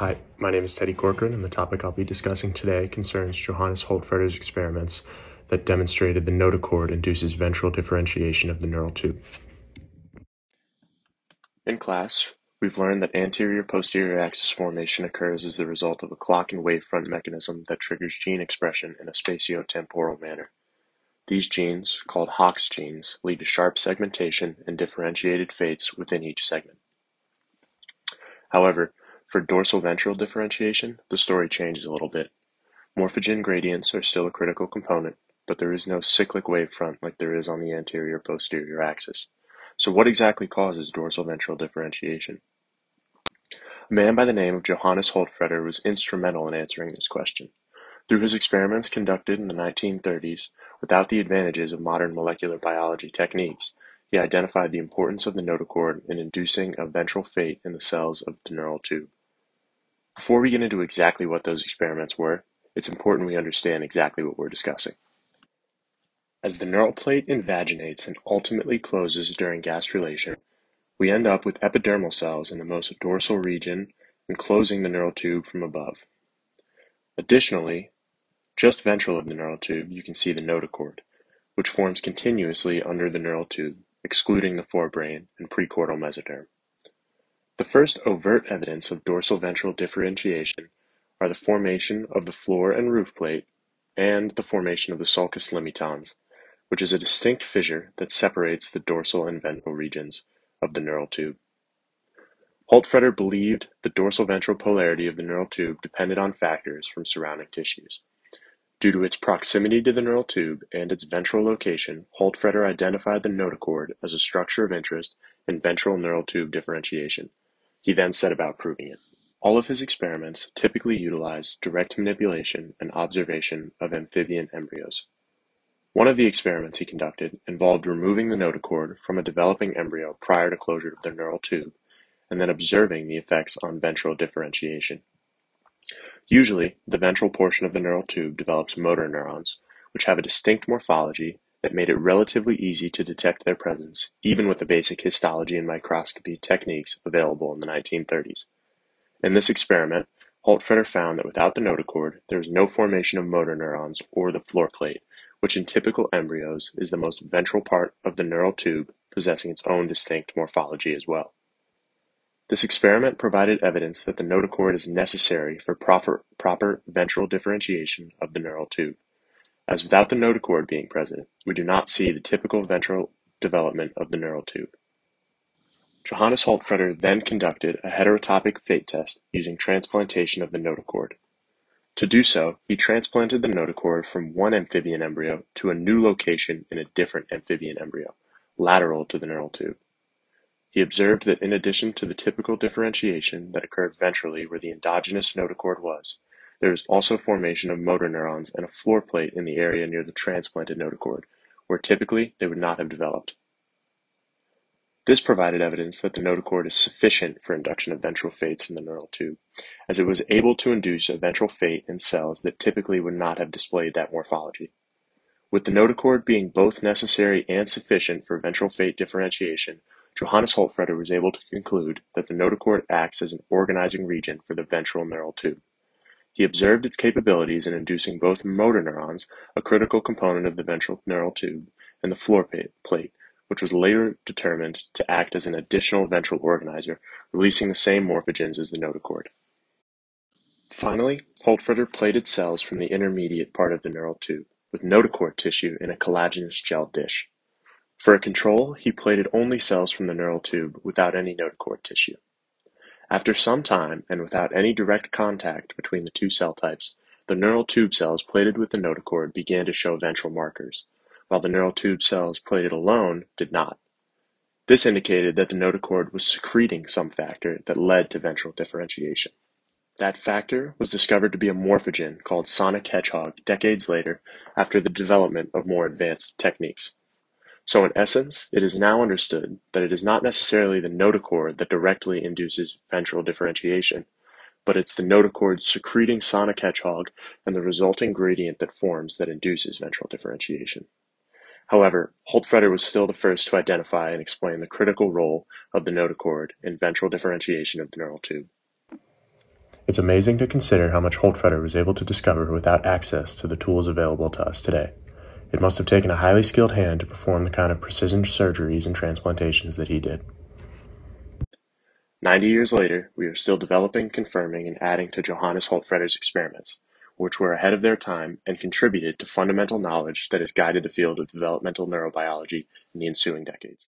Hi, my name is Teddy Corcoran, and the topic I'll be discussing today concerns Johannes Holtfretter's experiments that demonstrated the notochord induces ventral differentiation of the neural tube. In class, we've learned that anterior-posterior axis formation occurs as the result of a clock and wavefront mechanism that triggers gene expression in a spatiotemporal manner. These genes, called Hox genes, lead to sharp segmentation and differentiated fates within each segment. However, for dorsal-ventral differentiation, the story changes a little bit. Morphogen gradients are still a critical component, but there is no cyclic wavefront like there is on the anterior-posterior axis. So what exactly causes dorsal-ventral differentiation? A man by the name of Johannes Holtfretter was instrumental in answering this question. Through his experiments conducted in the 1930s, without the advantages of modern molecular biology techniques, he identified the importance of the notochord in inducing a ventral fate in the cells of the neural tube. Before we get into exactly what those experiments were, it's important we understand exactly what we're discussing. As the neural plate invaginates and ultimately closes during gastrulation, we end up with epidermal cells in the most dorsal region enclosing the neural tube from above. Additionally, just ventral of the neural tube, you can see the notochord, which forms continuously under the neural tube, excluding the forebrain and precordial mesoderm. The first overt evidence of dorsal ventral differentiation are the formation of the floor and roof plate and the formation of the sulcus limitans, which is a distinct fissure that separates the dorsal and ventral regions of the neural tube. Holtfretter believed the dorsal ventral polarity of the neural tube depended on factors from surrounding tissues. Due to its proximity to the neural tube and its ventral location, Holtfretter identified the notochord as a structure of interest in ventral neural tube differentiation. He then set about proving it. All of his experiments typically utilize direct manipulation and observation of amphibian embryos. One of the experiments he conducted involved removing the notochord from a developing embryo prior to closure of the neural tube, and then observing the effects on ventral differentiation. Usually, the ventral portion of the neural tube develops motor neurons, which have a distinct morphology that made it relatively easy to detect their presence, even with the basic histology and microscopy techniques available in the 1930s. In this experiment, Holtfretter found that without the notochord, there is no formation of motor neurons or the floor plate, which in typical embryos is the most ventral part of the neural tube, possessing its own distinct morphology as well. This experiment provided evidence that the notochord is necessary for proper ventral differentiation of the neural tube, as without the notochord being present, we do not see the typical ventral development of the neural tube. Johannes Holtfretter then conducted a heterotopic fate test using transplantation of the notochord. To do so, he transplanted the notochord from one amphibian embryo to a new location in a different amphibian embryo, lateral to the neural tube. He observed that in addition to the typical differentiation that occurred ventrally where the endogenous notochord was, there is also formation of motor neurons and a floor plate in the area near the transplanted notochord, where typically they would not have developed. This provided evidence that the notochord is sufficient for induction of ventral fates in the neural tube, as it was able to induce a ventral fate in cells that typically would not have displayed that morphology. With the notochord being both necessary and sufficient for ventral fate differentiation, Johannes Holtfretter was able to conclude that the notochord acts as an organizing region for the ventral neural tube. He observed its capabilities in inducing both motor neurons, a critical component of the ventral neural tube, and the floor plate, which was later determined to act as an additional ventral organizer, releasing the same morphogens as the notochord. Finally, Holtfretter plated cells from the intermediate part of the neural tube, with notochord tissue in a collagenous gel dish. For a control, he plated only cells from the neural tube without any notochord tissue. After some time, and without any direct contact between the two cell types, the neural tube cells plated with the notochord began to show ventral markers, while the neural tube cells plated alone did not. This indicated that the notochord was secreting some factor that led to ventral differentiation. That factor was discovered to be a morphogen called sonic hedgehog decades later after the development of more advanced techniques. So in essence, it is now understood that it is not necessarily the notochord that directly induces ventral differentiation, but it's the notochord secreting sonic hedgehog and the resulting gradient that forms that induces ventral differentiation. However, Holtfretter was still the first to identify and explain the critical role of the notochord in ventral differentiation of the neural tube. It's amazing to consider how much Holtfeder was able to discover without access to the tools available to us today. It must have taken a highly skilled hand to perform the kind of precision surgeries and transplantations that he did. 90 years later, we are still developing, confirming, and adding to Johannes Holtfeder's experiments, which were ahead of their time and contributed to fundamental knowledge that has guided the field of developmental neurobiology in the ensuing decades.